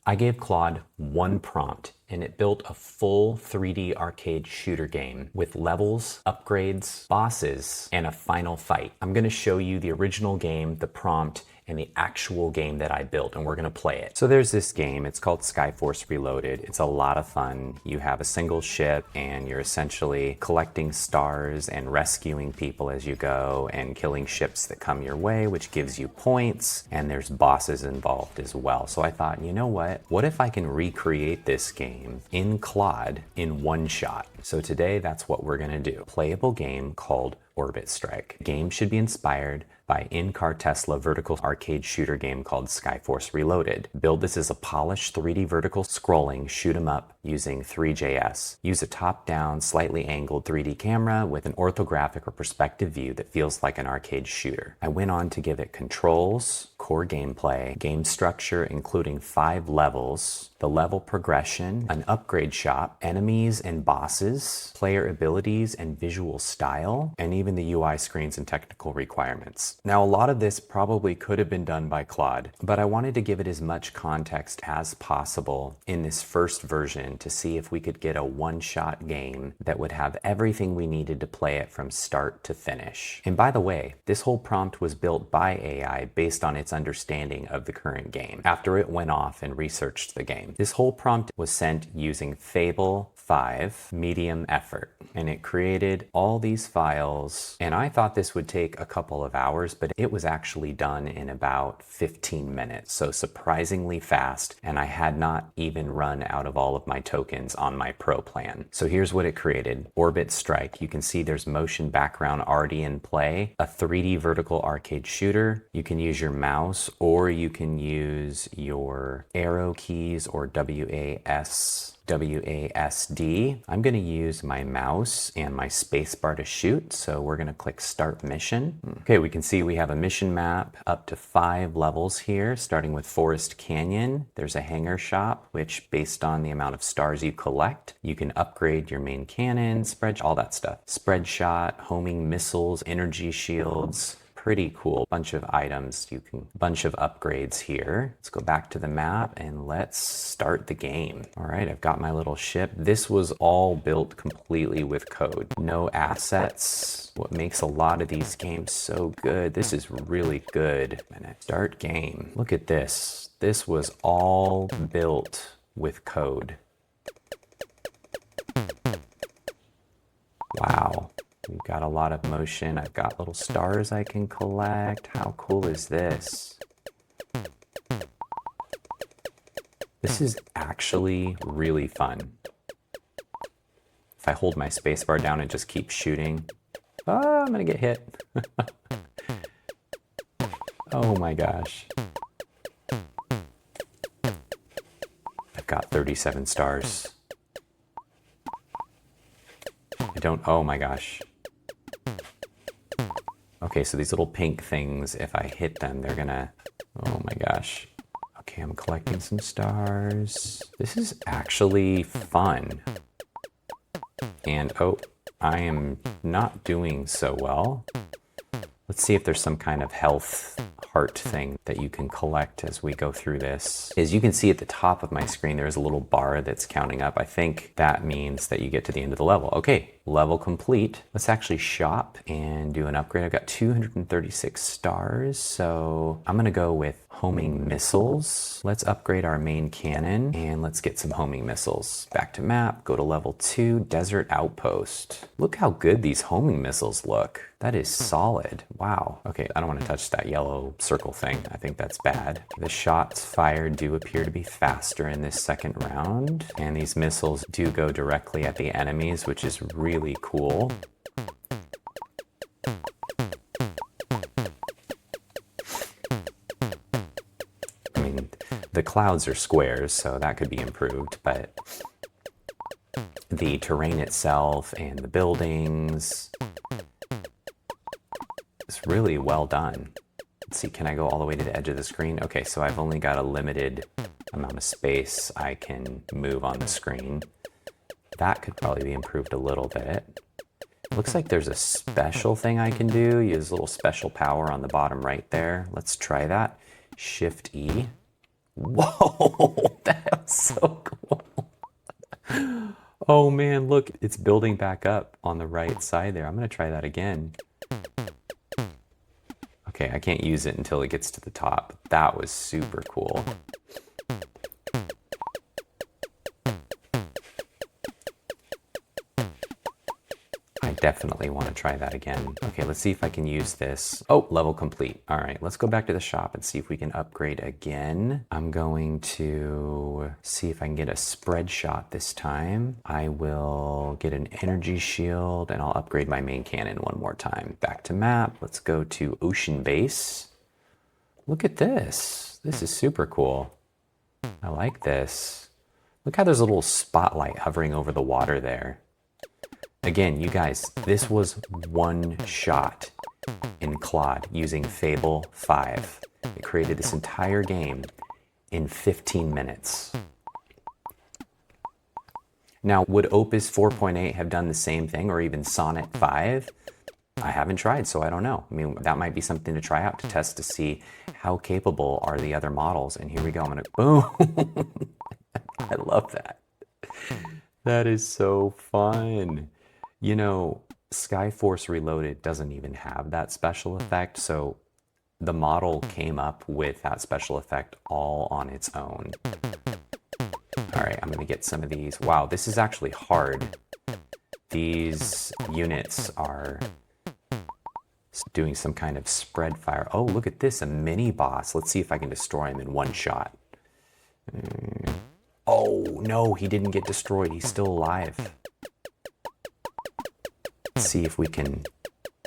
I gave Claude one prompt and it built a full 3D arcade shooter game with levels, upgrades, bosses, and a final fight. I'm gonna show you the original game, the prompt, and the actual game that I built, and we're gonna play it. So there's this game, it's called Skyforce Reloaded. It's a lot of fun. You have a single ship and you're essentially collecting stars and rescuing people as you go and killing ships that come your way, which gives you points, and there's bosses involved as well. So I thought, you know what if I can recreate this game in Claude in one shot? So today that's what we're gonna do. Playable game called Orbit Strike. The game should be inspired by in-car Tesla vertical arcade shooter game called Skyforce Reloaded. Build this as a polished 3D vertical scrolling shoot 'em up using three.js. Use a top-down, slightly angled 3D camera with an orthographic or perspective view that feels like an arcade shooter. I went on to give it controls, core gameplay, game structure including 5 levels, the level progression, an upgrade shop, enemies and bosses, player abilities and visual style, and even the UI screens and technical requirements. Now, a lot of this probably could have been done by Claude, but I wanted to give it as much context as possible in this first version to see if we could get a one-shot game that would have everything we needed to play it from start to finish. And by the way, this whole prompt was built by AI based on its understanding of the current game after it went off and researched the game. This whole prompt was sent using Fable 5 medium effort, and it created all these files, and I thought this would take a couple of hours, but it was actually done in about 15 minutes, so surprisingly fast, and I had not even run out of all of my tokens on my pro plan. So here's what it created. Orbit Strike. You can see there's motion background already in play, a 3D vertical arcade shooter. You can use your mouse or you can use your arrow keys or WASD. I'm going to use my mouse and my spacebar to shoot, so we're going to click Start Mission. Okay, we can see we have a mission map up to 5 levels here, starting with Forest Canyon. There's a hangar shop, which based on the amount of stars you collect, you can upgrade your main cannon, all that stuff. Spread shot, homing missiles, energy shields. Pretty cool. Bunch of items, bunch of upgrades here. Let's go back to the map and let's start the game. All right, I've got my little ship. This was all built completely with code. No assets. What makes a lot of these games so good. This is really good. Start game. Look at this. This was all built with code. Wow. We've got a lot of motion. I've got little stars I can collect. How cool is this? This is actually really fun. If I hold my spacebar down and just keep shooting, I'm gonna get hit. Oh my gosh. I've got 37 stars. Oh my gosh. Okay, so these little pink things, if I hit them, they're gonna, oh my gosh. Okay, I'm collecting some stars. This is actually fun. And I am not doing so well. Let's see if there's some kind of health heart thing that you can collect as we go through this. As you can see at the top of my screen, there's a little bar that's counting up. I think that means that you get to the end of the level. Okay, level complete. Let's actually shop and do an upgrade. I've got 236 stars, so I'm gonna go with homing missiles. Let's upgrade our main cannon and let's get some homing missiles. Back to map, go to level 2, desert outpost. Look how good these homing missiles look. That is solid. Wow. Okay, I don't want to touch that yellow circle thing. I think that's bad. The shots fired do appear to be faster in this second round, and these missiles do go directly at the enemies, which is really cool. I mean, the clouds are squares, so that could be improved, but the terrain itself and the buildings, it's really well done. Let's see, can I go all the way to the edge of the screen? Okay, so I've only got a limited amount of space I can move on the screen. That could probably be improved a little bit. Looks like there's a special thing I can do. Use a little special power on the bottom right there. Let's try that. Shift E. Whoa, that so cool. Oh man, look, it's building back up on the right side there. I'm gonna try that again. Okay, I can't use it until it gets to the top. That was super cool. I definitely want to try that again. Okay, let's see if I can use this. Oh, level complete. All right, let's go back to the shop and see if we can upgrade again. I'm going to see if I can get a spread shot this time. I will get an energy shield and I'll upgrade my main cannon one more time. Back to map. Let's go to ocean base. Look at this. This is super cool. I like this. Look how there's a little spotlight hovering over the water there. Again, you guys, this was one shot in Claude using Fable 5. It created this entire game in 15 minutes. Now, would Opus 4.8 have done the same thing, or even Sonnet 5? I haven't tried, so I don't know. I mean, that might be something to try out to test to see how capable are the other models. And here we go, I'm gonna, boom. I love that. That is so fun. You know, Skyforce Reloaded doesn't even have that special effect, so the model came up with that special effect all on its own. All right, I'm gonna get some of these. Wow, this is actually hard. These units are doing some kind of spread fire. Oh, look at this, a mini boss. Let's see if I can destroy him in one shot. Oh, no, he didn't get destroyed. He's still alive. See if we can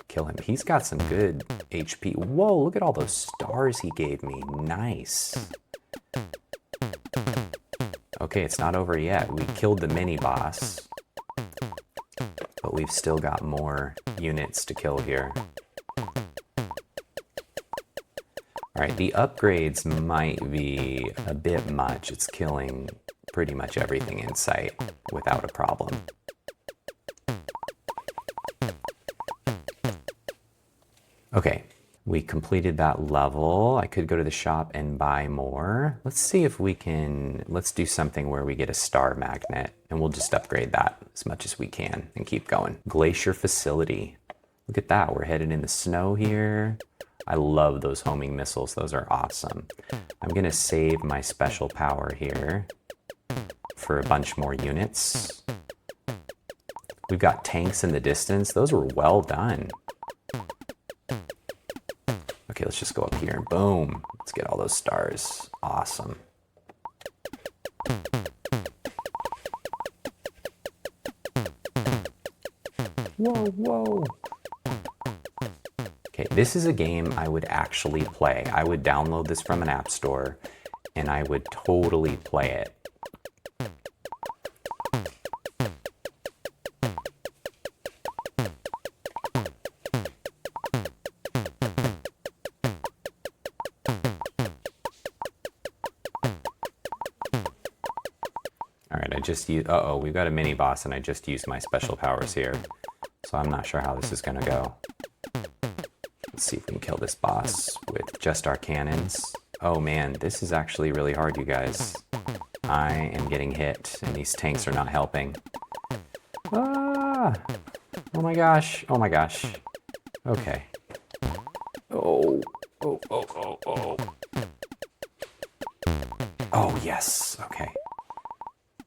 kill him. He's got some good HP. Whoa, look at all those stars he gave me. Nice. Okay, it's not over yet. We killed the mini boss, but we've still got more units to kill here. All right, the upgrades might be a bit much. It's killing pretty much everything in sight without a problem. Okay, we completed that level. I could go to the shop and buy more. Let's see if we can, let's do something where we get a star magnet and we'll just upgrade that as much as we can and keep going. Glacier Facility. Look at that, we're headed in the snow here. I love those homing missiles, those are awesome. I'm gonna save my special power here for a bunch more units. We've got tanks in the distance, those were well done. Okay, let's just go up here and boom. Let's get all those stars. Awesome. Whoa, whoa. Okay, this is a game I would actually play. I would download this from an app store and I would totally play it. Just use, uh-oh, we've got a mini boss and I just used my special powers here. So I'm not sure how this is gonna go. Let's see if we can kill this boss with just our cannons. Oh man, this is actually really hard, you guys. I am getting hit and these tanks are not helping. Ah! Oh my gosh, oh my gosh. Okay. Oh, oh, oh, oh, oh. Oh yes, okay.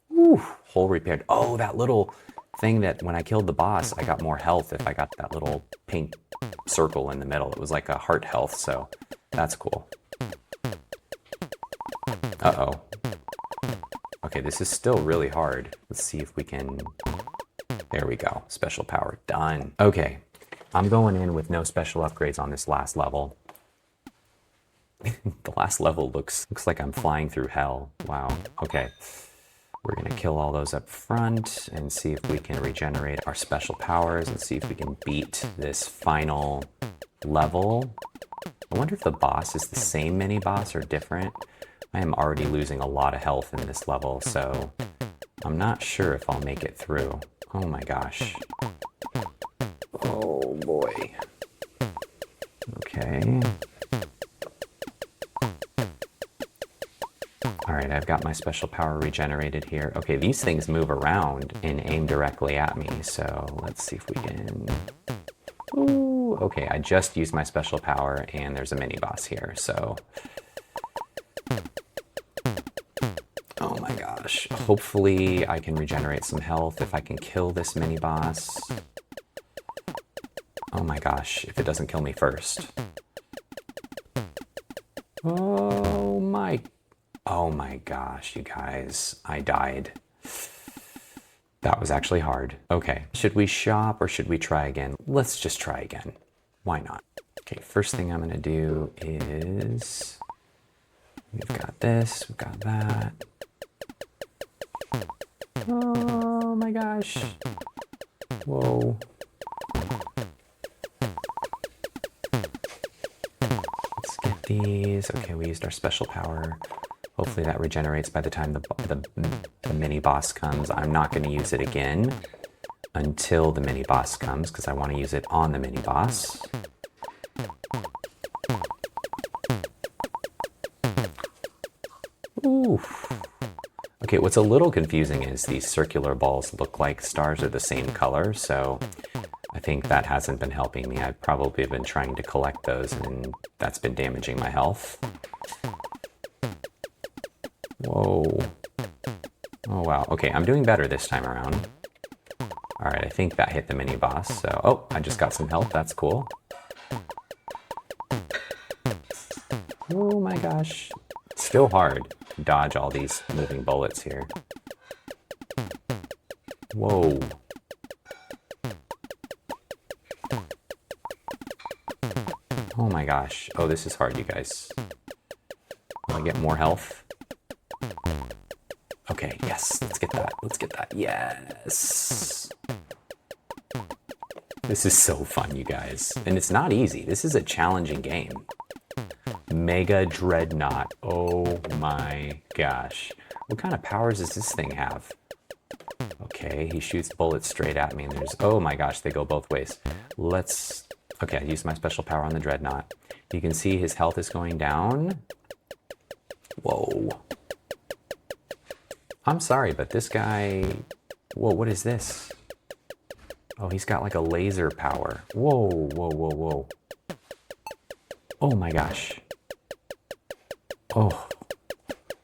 Whew, hole repaired. Oh, that little thing that when I killed the boss, I got more health if I got that little pink circle in the middle. It was like a heart health, so that's cool. Uh-oh. Okay, this is still really hard. Let's see if we can... There we go. Special power. Done. Okay, I'm going in with no special upgrades on this last level. The last level looks like I'm flying through hell. Wow. Okay. We're gonna kill all those up front and see if we can regenerate our special powers and see if we can beat this final level. I wonder if the boss is the same mini boss or different. I am already losing a lot of health in this level, so I'm not sure if I'll make it through. Oh my gosh. Oh boy. Okay. All right, right, I've got my special power regenerated here. Okay, these things move around and aim directly at me, so let's see if we can... Ooh, okay, I just used my special power and there's a mini boss here, so... Oh my gosh, hopefully I can regenerate some health if I can kill this mini boss. Oh my gosh, if it doesn't kill me first. Oh my gosh, you guys, I died. That was actually hard. Okay, should we shop or should we try again? Let's just try again. Why not? Okay, first thing I'm gonna do is... We've got this, we've got that. Oh my gosh. Whoa. Let's get these. Okay, we used our special power. Hopefully that regenerates by the time the mini boss comes. I'm not going to use it again until the mini boss comes because I want to use it on the mini boss. Ooh. Okay, what's a little confusing is these circular balls look like stars are the same color, so I think that hasn't been helping me. I've probably been trying to collect those and that's been damaging my health. Whoa. Oh wow, okay, I'm doing better this time around. All right, I think that hit the mini boss, so, oh, I just got some health, that's cool. Oh my gosh. Still hard to dodge all these moving bullets here. Whoa. Oh my gosh. Oh, this is hard, you guys. Will I get more health? Okay, yes, let's get that. Let's get that. Yes. This is so fun, you guys. And it's not easy. This is a challenging game. Mega Dreadnought. Oh my gosh. What kind of powers does this thing have? Okay, he shoots bullets straight at me and there's... Oh my gosh, they go both ways. Let's... Okay, I used my special power on the Dreadnought. You can see his health is going down. Whoa. I'm sorry, but this guy... Whoa, what is this? Oh, he's got like a laser power. Whoa, whoa, whoa, whoa. Oh my gosh. Oh.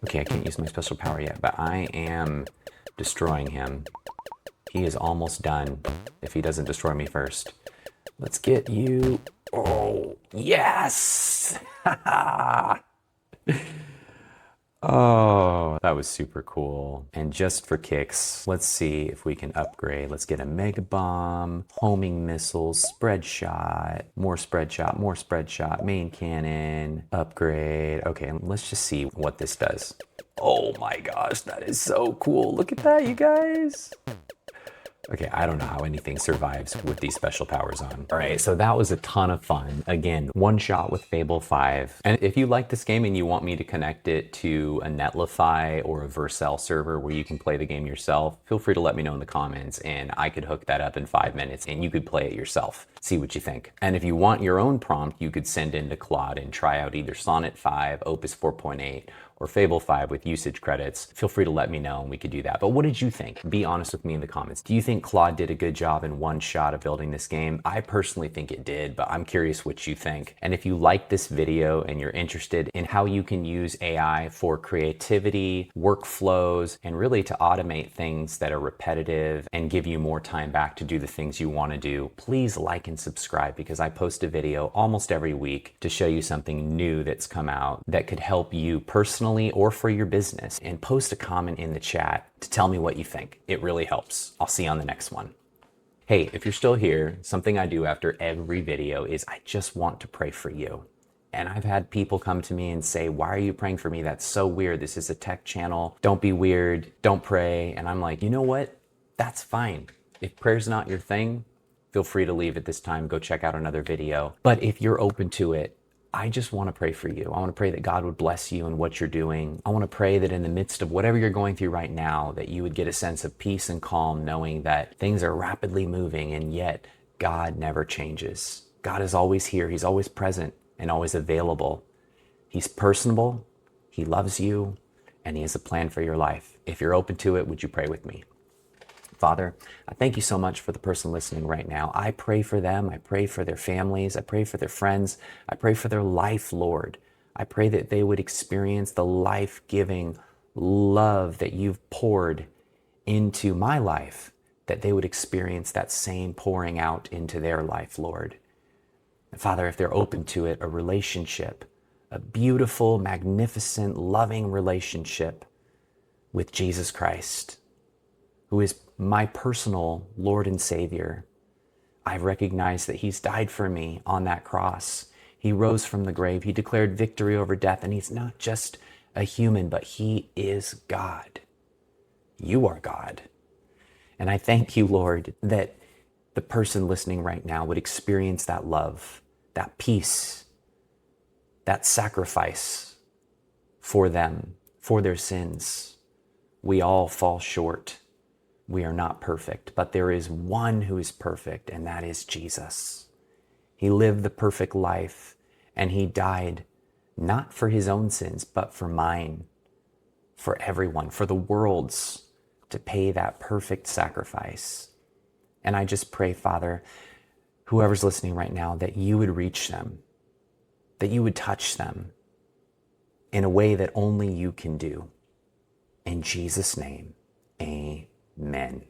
Okay, I can't use my special power yet, but I am destroying him. He is almost done if he doesn't destroy me first. Let's get you. Oh, yes! Oh, that was super cool. And just for kicks, let's see if we can upgrade. Let's get a mega bomb, homing missiles, spread shot, more spread shot, more spread shot, main cannon, upgrade. Okay, let's just see what this does. Oh my gosh, that is so cool. Look at that, you guys. Okay, I don't know how anything survives with these special powers on. All right, so that was a ton of fun. Again, one shot with Fable 5. And if you like this game and you want me to connect it to a Netlify or a Vercel server where you can play the game yourself, feel free to let me know in the comments and I could hook that up in 5 minutes and you could play it yourself. See what you think. And if you want your own prompt, you could send in to Claude and try out either Sonnet 5, Opus 4.8, or Fable 5 with usage credits. Feel free to let me know and we could do that. But what did you think? Be honest with me in the comments. Do you think Claude did a good job in one shot of building this game? I personally think it did, but I'm curious what you think. And if you like this video and you're interested in how you can use AI for creativity, workflows, and really to automate things that are repetitive and give you more time back to do the things you want to do, please like and subscribe because I post a video almost every week to show you something new that's come out that could help you personally or for your business, and post a comment in the chat to tell me what you think. It really helps. I'll see you on the next one. Hey, if you're still here, something I do after every video is I just want to pray for you. And I've had people come to me and say, why are you praying for me? That's so weird. This is a tech channel. Don't be weird. Don't pray. And I'm like, you know what? That's fine. If prayer's not your thing, feel free to leave at this time. Go check out another video. But if you're open to it, I just want to pray for you. I want to pray that God would bless you in what you're doing. I want to pray that in the midst of whatever you're going through right now, that you would get a sense of peace and calm, knowing that things are rapidly moving and yet God never changes. God is always here. He's always present and always available. He's personable. He loves you. and he has a plan for your life. If you're open to it, would you pray with me? Father, I thank you so much for the person listening right now. I pray for them. I pray for their families. I pray for their friends. I pray for their life, Lord. I pray that they would experience the life-giving love that you've poured into my life, that they would experience that same pouring out into their life, Lord. Father, if they're open to it, a relationship, a beautiful, magnificent, loving relationship with Jesus Christ, who is my personal Lord and Savior. I recognize that he's died for me on that cross. He rose from the grave. He declared victory over death, and he's not just a human, but he is God. You are God. And I thank you, Lord, that the person listening right now would experience that love, that peace, that sacrifice for them, for their sins. We all fall short. We are not perfect, but there is one who is perfect, and that is Jesus. He lived the perfect life, and he died not for his own sins, but for mine, for everyone, for the world's, to pay that perfect sacrifice. And I just pray, Father, whoever's listening right now, that you would reach them, that you would touch them in a way that only you can do. In Jesus' name, amen.